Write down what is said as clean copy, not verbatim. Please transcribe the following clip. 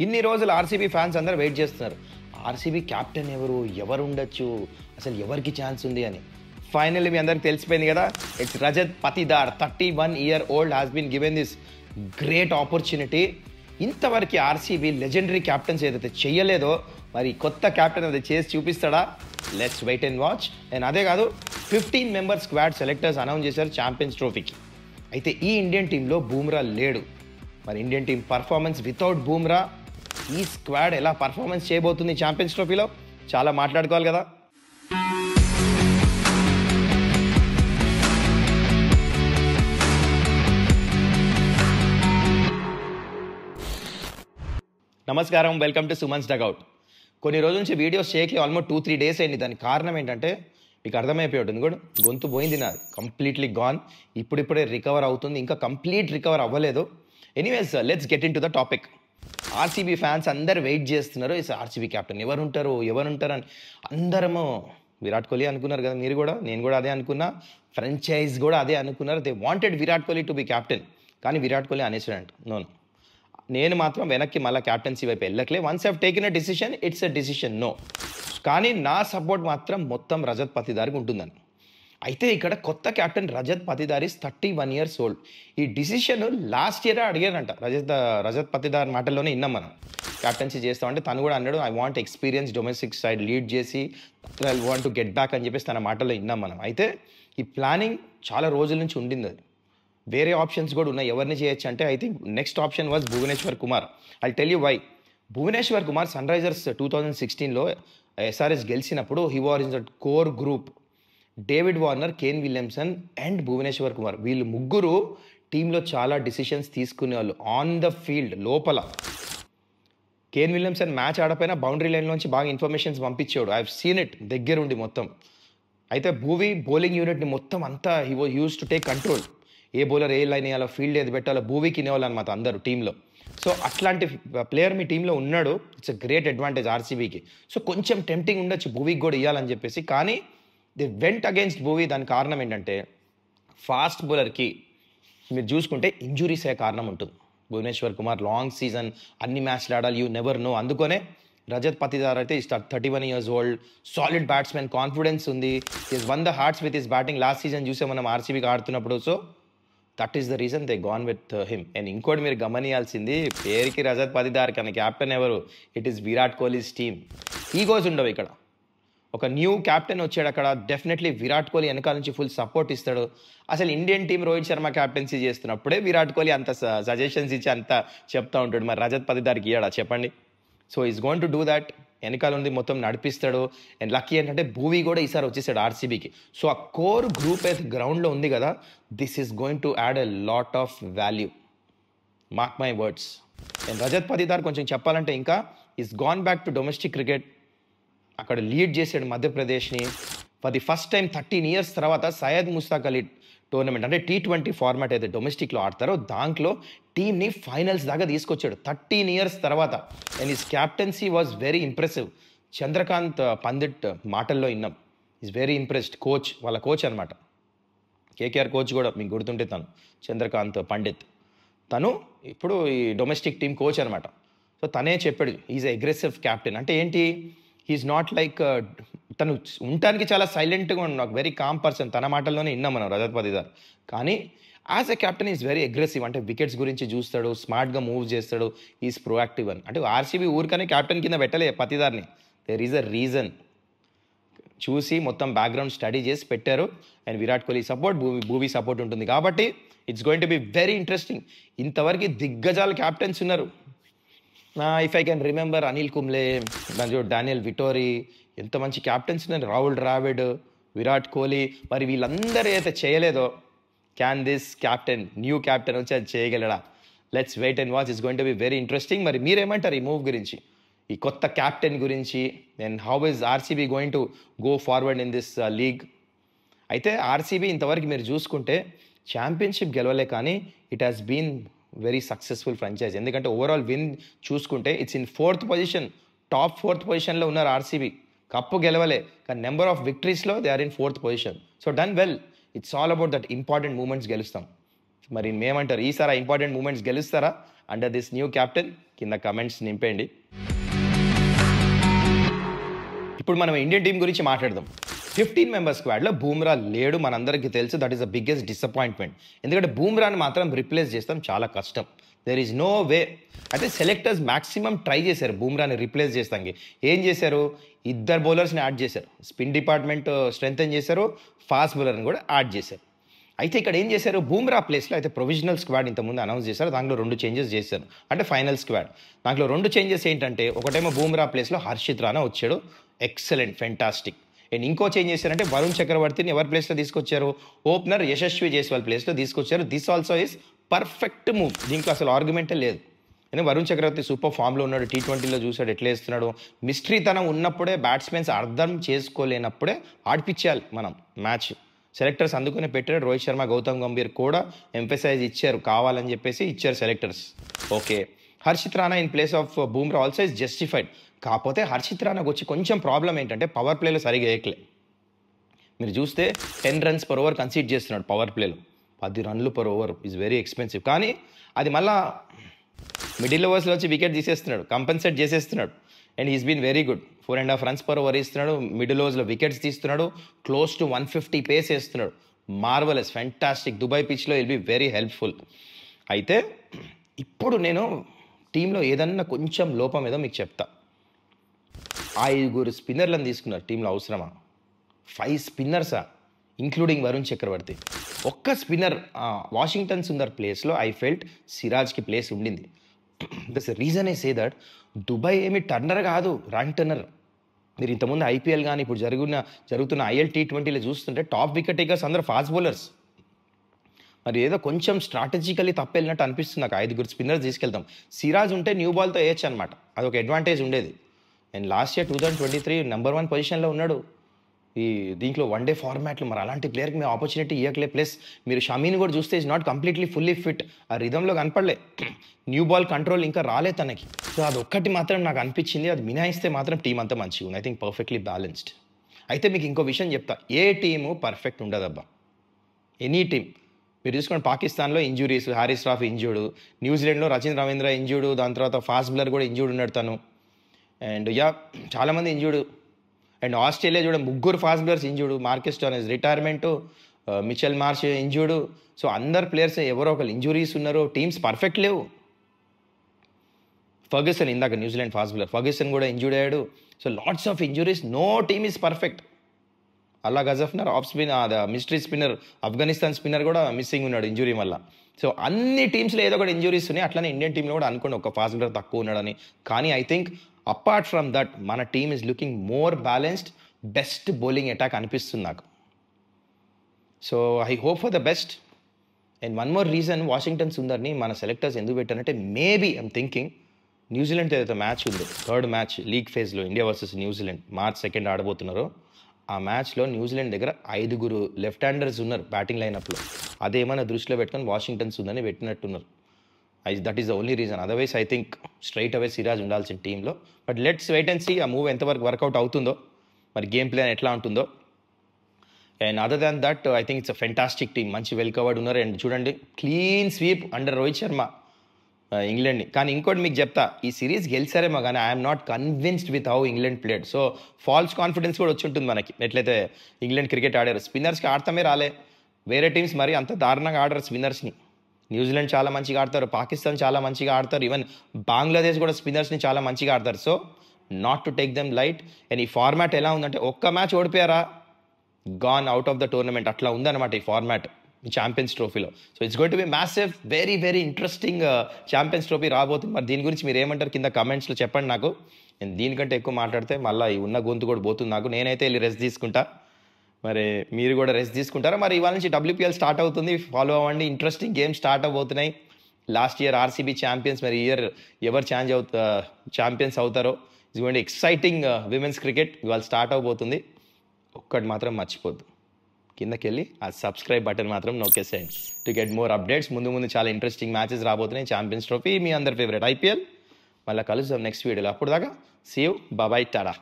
ఇన్ని రోజులు RCB fans అందరూ వెయిట్ చేస్తున్నారు. ఆర్సీబీ కెప్టెన్ ఎవరు ఉండొచ్చు, అసలు ఎవరికి ఛాన్స్ ఉంది అని. ఫైనల్లీ మీ అందరికి తెలిసిపోయింది కదా, it's Rajat Patidar. 31 year old has been given this great opportunity. ఇంతవరకు ఆర్సీబీ లెజెండరీ క్యాప్టెన్స్ ఏదైతే చెయ్యలేదో, మరి కొత్త క్యాప్టెన్ అది చేసి చూపిస్తాడా? Let's wait and watch. And అదే కాదు, 15 మెంబర్ స్క్వాడ్ సెలెక్టర్స్ అనౌన్స్ చేశారు ఛాంపియన్స్ ట్రోఫీకి. అయితే ఈ ఇండియన్ టీంలో బూమ్రా లేడు. మరి Indian team performance without Bumrah, ఈ స్క్వాడ్ ఎలా పర్ఫార్మెన్స్ చేయబోతుంది ఛాంపియన్స్ ట్రోఫీలో, చాలా మాట్లాడుకోవాలి కదా. నమస్కారం, వెల్కమ్ టు సుమన్స్ డగౌట్. కొన్ని రోజుల నుంచి వీడియోస్ చేయకి ఆల్మోస్ట్ 2-3 days అయింది. దానికి కారణం ఏంటంటే మీకు అర్థమైపోయి ఉంటుంది కూడా, గొంతు పోయింది నాది, కంప్లీట్లీ గాన్. ఇప్పుడిప్పుడే రికవర్ అవుతుంది, ఇంకా కంప్లీట్ రికవర్ అవ్వలేదు. Anyways, let's get in to the topic. RCB fans అందరు వెయిట్ చేస్తున్నారు, ఆర్సీబీ కెప్టెన్ ఎవరుంటారు అని. అందరము విరాట్ కోహ్లీ అనుకున్నారు కదా, మీరు కూడా, నేను కూడా అదే అనుకున్నా, ఫ్రాంచైజ్ కూడా అదే అనుకున్నారు. They wanted Virat Kohli to be captain. కానీ విరాట్ కోహ్లీ అనేసాడంట, నో. నేను మాత్రం వెనక్కి మళ్ళీ క్యాప్టెన్సీ వైపు వెళ్ళట్లే. Once have taken a decision, it's a decision, no. కానీ నా సపోర్ట్ మాత్రం మొత్తం రజత్ పతిదారికి ఉంటుందని. అయితే ఇక్కడ కొత్త captain Rajat Patidar is 31 years old. ఈ డిసిషన్ లాస్ట్ ఇయర్ అడిగారంట. రజత్ పతిదార్ మాటల్లోనే విన్నాం మనం. క్యాప్టెన్సీ చేస్తామంటే తను కూడా అన్నాడు, I want experience domestic side lead చేసి, I want to get back అని చెప్పేసి తన మాటల్లో విన్నాం మనం. అయితే ఈ ప్లానింగ్ చాలా రోజుల నుంచి ఉండింది. అది వేరే ఆప్షన్స్ కూడా ఉన్నాయి, ఎవరిని చేయొచ్చు అంటే I think next option was Bhuvneshwar Kumar. I tell you why. Bhuvneshwar Kumar Sunrisers 2016లో ఎస్ఆర్ఎస్ గెలిచినప్పుడు he was in that core group. David Warner, Kane Williamson and Bhuvneshwar Kumar, వీళ్ళు ముగ్గురు టీంలో చాలా డిసిషన్స్ తీసుకునేవాళ్ళు ఆన్ ద ఫీల్డ్ లోపల. కేన్ విలియమ్సన్ మ్యాచ్ ఆడపోయినా బౌండరీ లైన్లోంచి బాగా ఇన్ఫర్మేషన్స్ పంపించాడు. ఐ హావ్ సీన్ ఇట్ దగ్గరుండి మొత్తం. అయితే భూవీ బౌలింగ్ యూనిట్ని మొత్తం అంతా he was use to take control. A bowler A line వేయాలో, ఫీల్డ్ ఏది పెట్టాలో భూవీకి ఇనేవాళ్ళు అనమాట అందరూ టీంలో. సో అట్లాంటి ప్లేయర్ మీ టీంలో ఉన్నాడు, ఇట్స్ అ గ్రేట్ అడ్వాంటేజ్ ఆర్సీబీకి. సో కొంచెం టెంప్టింగ్ ఉండొచ్చు భూవీకి కూడా ఇవ్వాలని చెప్పేసి, కానీ ది వెంట్ అగేన్స్ట్ భూవీ. దానికి కారణం ఏంటంటే ఫాస్ట్ బౌలర్కి మీరు చూసుకుంటే ఇంజురీసే కారణం ఉంటుంది. భువనేశ్వర్ కుమార్ లాంగ్ సీజన్, అన్ని మ్యాచ్లు ఆడాలి, యూ నెవర్ నో. అందుకనే రజత్ పతిదార్ అయితే 31 years old, solid batsmen, confidence ఉంది. Is one the hearts with his batting. Last season చూసే మనం ఆర్సీబీకి ఆడుతున్నప్పుడు. So that is the reason they gone with him. And ఇంకోటి మీరు గమనియాల్సింది, పేరుకి రజత్ పతిదార్ కానీ క్యాప్టెన్ ఎవరు? It is Virat Kohli's team. Egos ఉండవు ఇక్కడ. ఒక న్యూ క్యాప్టెన్ వచ్చాడు అక్కడ, డెఫినెట్లీ విరాట్ కోహ్లీ వెనకాల నుంచి ఫుల్ సపోర్ట్ ఇస్తాడు. అసలు Indian team Rohit Sharma captaincy చేస్తున్నప్పుడే విరాట్ కోహ్లీ అంత సజెషన్స్ ఇచ్చి అంత చెప్తా ఉంటాడు. మరి రజత్ పతిదార్కి ఇయ్యాడా చెప్పండి? So is going to do that. వెనకాల ఉంది మొత్తం నడిపిస్తాడు. అండ్ లక్కీ ఏంటంటే భూవీ కూడా ఈసారి వచ్చేసాడు ఆర్సీబీకి. సో ఆ కోర్ గ్రూప్ అయితే గ్రౌండ్లో ఉంది కదా, this is going to add a lot of value, mark my words. And Rajat Patidar కొంచెం చెప్పాలంటే ఇంకా is gone back to domestic cricket. అక్కడ లీడ్ చేసాడు మధ్యప్రదేశ్ని. For the first time 13 years తర్వాత సయ్యద్ ముస్తాక్ అలీ టోర్నమెంట్, అంటే T20 ఫార్మాట్ అయితే డొమెస్టిక్లో ఆడతారో దాంట్లో టీంని ఫైనల్స్ దాకా తీసుకొచ్చాడు 13 years తర్వాత. And his captaincy was very impressive. Chandrakant Pandit మాటల్లో విన్నాం, ఈజ్ వెరీ ఇంప్రెస్డ్. కోచ్, వాళ్ళ కోచ్ అనమాట, కేకేఆర్ కోచ్ కూడా మీకు గుర్తుంటే తను చంద్రకాంత్ పండిత్. తను ఇప్పుడు ఈ డొమెస్టిక్ టీం కోచ్ అనమాట. సో తనే చెప్పాడు ఈజ్ ఎ అగ్రెసివ్ క్యాప్టెన్. అంటే ఏంటి, హీఈస్ నాట్ లైక్, తను ఉండటానికి చాలా సైలెంట్గా ఉన్నాడు, వెరీ కామ్ పర్సన్. తన మాటల్లోనే విన్నాం మనం రజత్ పతిదార్. కానీ as a captain is very aggressive. అంటే వికెట్స్ గురించి చూస్తాడు, స్మార్ట్గా మూవ్ చేస్తాడు, ఈజ్ ప్రొయాక్టివ్ అని. అంటే ఆర్సీబీ ఊరికనే క్యాప్టెన్ కింద పెట్టలే పతిదార్ని, దేర్ ఈజ్ అ రీజన్. చూసి మొత్తం బ్యాక్గ్రౌండ్ స్టడీ చేసి పెట్టారు. And Virat Kohli support, Bhuvi support ఉంటుంది కాబట్టి it's going to be very interesting. ఇంతవరకు దిగ్గజాలు క్యాప్టెన్స్ ఉన్నారు. If I can remember, Anil Kumble, దాని డానియల్ విటోరీ, ఎంత మంచి క్యాప్టెన్స్ ఉన్నారు, రాహుల్ ద్రావిడ్, విరాట్ కోహ్లీ. మరి వీళ్ళందరూ అయితే చేయలేదో, can this captain, new captain వచ్చి అది చేయగలడా? Let's wait and watch. It's going to be very interesting. మరి మీరేమంటారు ఈ మూవ్ గురించి, ఈ కొత్త క్యాప్టెన్ గురించి? And how is RCB going to go forward in this league? అయితే ఆర్సీబీ ఇంతవరకు మీరు చూసుకుంటే ఛాంపియన్షిప్ గెలవలే, కానీ it has been very successful franchise. ఎందుకంటే ఓవరాల్ విన్ చూసుకుంటే it's in 4th position, top 4th పొజిషన్లో ఉన్నారు ఆర్సీబీ. కప్పు గెలవలే, కానీ నెంబర్ ఆఫ్ విక్టరీస్లో they are in 4th position. So done well. It's all about that important moments గెలుస్తాం. మరి మేమంటారు, ఈసారి ఇంపార్టెంట్ మూమెంట్స్ గెలుస్తారా అండర్ దిస్ న్యూ క్యాప్టెన్? కింద కమెంట్స్ నింపేయండి. ఇప్పుడు మనం ఇండియన్ టీం గురించి మాట్లాడదాం. 15 మెంబర్ స్క్వాడ్లో బూమ్రా లేడు, మనందరికీ తెలుసు. That is the biggest disappointment. ఎందుకంటే బూమ్రాని మాత్రం రిప్లేస్ చేస్తాం చాలా కష్టం. There is no way. అయితే సెలెక్టర్స్ మ్యాక్సిమం ట్రై చేశారు బూమ్రాని రిప్లేస్ చేస్తానికి. ఏం చేశారు, 2 బౌలర్స్ని యాడ్ చేశారు. స్పిన్ డిపార్ట్మెంట్ స్ట్రెంగ్తెన్ చేశారు, ఫాస్ట్ బౌలర్ని కూడా యాడ్ చేశారు. అయితే ఇక్కడ ఏం చేశారు, బూమ్రా ప్లేస్లో అయితే ప్రొవిజనల్ స్క్వాడ్ ఇంతకుముందు అనౌన్స్ చేశారు. దాంట్లో 2 చేంజెస్ చేశారు, అంటే ఫైనల్ స్క్వాడ్. దాంట్లో 2 చేంజెస్ ఏంటంటే, ఒకటేమో బూమ్రా ప్లేస్లో హర్షిత్ రాణా వచ్చాడు, ఎక్సలెంట్, ఫెంటాస్టిక్. అండ్ ఇంకో చేంజ్ చేశారంటే వరుణ్ చక్రవర్తిని ఎవరి ప్లేస్లో తీసుకొచ్చారు, ఓపెనర్ యశస్వి జైస్వాల్ ప్లేస్లో తీసుకొచ్చారు. This also is perfect move, దీంట్లో అసలు ఆర్గ్యుమెంటే లేదు. ఎందుకంటే వరుణ్ చక్రవర్తి సూపర్ ఫామ్లో ఉన్నాడు, T20లో చూసాడు ఎట్లా వేస్తున్నాడు. మిస్టరీ తనం ఉన్నప్పుడే, బ్యాట్స్మెన్స్ అర్థం చేసుకోలేనప్పుడే ఆడిపించాలి మనం మ్యాచ్. సెలెక్టర్స్ అందుకనే పెట్టారు. రోహిత్ శర్మ, గౌతమ్ గంభీర్ కూడా ఎంఫసైజ్ ఇచ్చారు, కావాలని చెప్పేసి ఇచ్చారు selectors. Okay, Harshit Rana in place of Bumrah also is justified. కాకపోతే హర్షిత్ రాణాకు వచ్చి కొంచెం ప్రాబ్లం ఏంటంటే పవర్ ప్లేలో సరిగా వేయట్లే. మీరు చూస్తే 10 runs per over కన్సీడ్ చేస్తున్నాడు పవర్ ప్లేలో. 10 runs per over is very expensive. కానీ అది మళ్ళా మిడిల్ ఓవర్స్లో వచ్చి వికెట్ తీసేస్తున్నాడు, కంపెన్సేట్ చేసేస్తున్నాడు. And is been very good. 4.5 runs per over ఇస్తున్నాడు, మిడిల్ ఓవర్స్లో వికెట్స్ తీస్తున్నాడు, క్లోజ్ టు 150 పేస్ వేస్తున్నాడు. Marvellous, fantastic. దుబాయ్ పిచ్లో విల్ బి వెరీ హెల్ప్ఫుల్. అయితే ఇప్పుడు నేను టీంలో ఏదన్నా కొంచెం లోపం ఏదో మీకు చెప్తా. 5 స్పిన్నర్లను తీసుకున్నారు టీంలో, అవసరమా? 5 స్పిన్నర్సా, ఇంక్లూడింగ్ వరుణ్ చక్రవర్తి. ఒక్క స్పిన్నర్ వాషింగ్టన్ సుందర్ ప్లేస్లో ఐ ఫెల్ట్ సిరాజ్కి ప్లేస్ ఉండింది. This reason I say that Dubai ఏమి టర్నర్ కాదు, ర్యాంక్ టర్నర్. మీరు ఇంతకుముందు ఐపీఎల్ కానీ ఇప్పుడు జరుగుతున్న IL T20లో చూస్తుంటే టాప్ వికెట్ టేకర్స్ అందరూ ఫాస్ట్ బౌలర్స్. మరి ఏదో కొంచెం స్ట్రాటజికలీ తప్పెళ్ళినట్టు అనిపిస్తుంది నాకు. 5 స్పిన్నర్స్ తీసుకెళ్తాం. సిరాజ్ ఉంటే న్యూ బాల్తో వేయచ్చు అనమాట, అదొక అడ్వాంటేజ్ ఉండేది. అండ్ లాస్ట్ ఇయర్ 2023 నెంబర్ 1 పొజిషన్లో ఉన్నాడు ఈ దీంట్లో వన్డే ఫార్మాట్లో. మరి అలాంటి ప్లేయర్కి మేము ఆపర్చునిటీ ఇవ్వట్లే. ప్లస్ మీరు షమీని కూడా చూస్తే is not completely fully fit, ఆ రిధంలో కనపడలే. న్యూ బాల్ కంట్రోల్ ఇంకా రాలే తనకి. సో అదొక్కటి మాత్రం నాకు అనిపించింది. అది మినాయిస్తే మాత్రం టీం అంతా మంచిగా ఉంది. I think perfectly balanced. అయితే మీకు ఇంకో విషయం చెప్తా, ఏ టీము పర్ఫెక్ట్ ఉండదబ్బా, ఎనీ టీం. మీరు చూసుకోండి, పాకిస్తాన్లో ఇంజురీస్, హారిస్ రాఫ్ ఇంజూర్డ్, న్యూజిలాండ్లో రచిన్ రవీంద్ర ఇంజూర్డ్, దాని తర్వాత ఫాస్ట్ బౌలర్ కూడా ఇంజూర్డ్ ఉన్నాడు తను. అండ్ చాలామంది ఇంజూర్డ్. అండ్ ఆస్ట్రేలియా చూడ 3 fast bowlers injured, Marcus Stoinis retirement, Mitchell Marsh injured. So అందరు ప్లేయర్స్ ఎవరో ఒకరు ఇంజురీస్ ఉన్నారు, టీమ్స్ పర్ఫెక్ట్ లేవు. ఫర్గ్యూసన్ ఇందాక న్యూజిలాండ్ ఫాస్ట్ బౌలర్, ఫర్గ్యూసన్ కూడా ఇంజూర్డ్ అయ్యాడు. So lots of injuries, no team is perfect. అలా గజఫ్నర్ off spin, mystery spinner, Afghanistan spinner కూడా మిస్సింగ్ ఉన్నాడు ఇంజురీ వల్ల. సో అన్ని టీమ్స్లో ఏదో ఒకటి ఇంజురీస్ ఉన్నాయి. అట్లనే ఇండియన్ టీంలో కూడా అనుకోండి ఒక ఫాస్ట్ బౌలర్ తక్కువ ఉన్నాడని. కానీ I think apart from that మన team is looking more balanced, best bowling attack అనిపిస్తుంది నాకు. So I hope for the best. And one more reason, Washington సుందర్ని మన సెలెక్టర్స్ ఎందుకు పెట్టారంటే, మేబీ ఐమ్ థింకింగ్ న్యూజిలాండ్ ఏదైతే మ్యాచ్ ఉందో, 3rd మ్యాచ్ లీగ్ ఫేజ్లో ఇండియా వర్సెస్ న్యూజిలాండ్, March 2 ఆడబోతున్నారు. ఆ మ్యాచ్లో న్యూజిలాండ్ దగ్గర 5 లెఫ్ట్ హ్యాండర్స్ ఉన్నారు బ్యాటింగ్ లైనప్లో. అదేమైనా దృష్టిలో పెట్టుకొని వాషింగ్టన్ సుందర్ని పెట్టినట్టున్నారు. That is the only reason. Otherwise I think straight away Siraj ఉండాల్సిన టీంలో. But let's wait and see ఆ మూవ్ ఎంతవరకు వర్కౌట్ అవుతుందో, మరి గేమ్ ప్లాన్ ఎట్లా ఉంటుందో. And other than that I think it's a fantastic team, మంచి వెల్ కవర్డ్ ఉన్నారు. అండ్ చూడండి, clean sweep under Rohit Sharma ఇంగ్లాండ్ని. కానీ ఇంకోటి మీకు చెప్తా, ఈ సిరీస్ గెలిచారేమో కానీ I'm not convinced with how England played. So false confidence కూడా వచ్చి ఉంటుంది మనకి, ఎట్లయితే ఇంగ్లాండ్ క్రికెట్ ఆడారు. స్పిన్నర్స్కి ఆడతామే రాలే, వేరే టీమ్స్ మరి అంత దారుణంగా ఆడరు స్పిన్నర్స్ని. న్యూజిలాండ్ చాలా మంచిగా ఆడతారు, పాకిస్తాన్ చాలా మంచిగా ఆడతారు, ఈవెన్ బంగ్లాదేశ్ కూడా స్పిన్నర్స్ని చాలా మంచిగా ఆడతారు. So not to take them light. And ఈ ఫార్మాట్ ఎలా ఉందంటే, ఒక్క మ్యాచ్ ఓడిపోయారా gone out of the tournament, అట్లా ఉందన్నమాట ఈ ఫార్మాట్ ఛాంపియన్స్ ట్రోఫీలో. So it's going to be massive, very very interesting champions trophy రాబోతుంది. మరి దీని గురించి మీరు ఏమంటారు కింద కమెంట్స్లో చెప్పండి నాకు. నేను దీనికంటే ఎక్కువ మాట్లాడితే మళ్ళీ ఈ ఉన్న గొంతు కూడా పోతుంది నాకు. నేనైతే వెళ్ళి రెస్ట్ తీసుకుంటా, మరి మీరు కూడా రెస్ట్ తీసుకుంటారా? మరి ఇవాళ నుంచి WPL స్టార్ట్ అవుతుంది, ఫాలో అవ్వండి. ఇంట్రెస్టింగ్ గేమ్స్ స్టార్ట్ అవబోతున్నాయి. లాస్ట్ ఇయర్ RCB ఛాంపియన్స్, మరి ఇయర్ ఎవరు ఛాంపియన్స్ అవుతారో. It's going to exciting women's cricket ఇవాళ స్టార్ట్ అవబోతుంది. ఒక్కటి మాత్రం మర్చిపోద్దు, కిందకి వెళ్ళి ఆ సబ్స్క్రైబ్ బటన్ మాత్రం నొక్కేసేయండి టు గెట్ మోర్ అప్డేట్స్. ముందు ముందు చాలా ఇంట్రెస్టింగ్ మ్యాచెస్ రాబోతున్నాయి. ఛాంపియన్స్ ట్రోఫీ, మీ అందరి ఫేవరెట్ IPL. మళ్ళీ కలుద్దాం నెక్స్ట్ వీడియోలో. అప్పుడు దాకా సీ యూ, బాయ్, టాటా.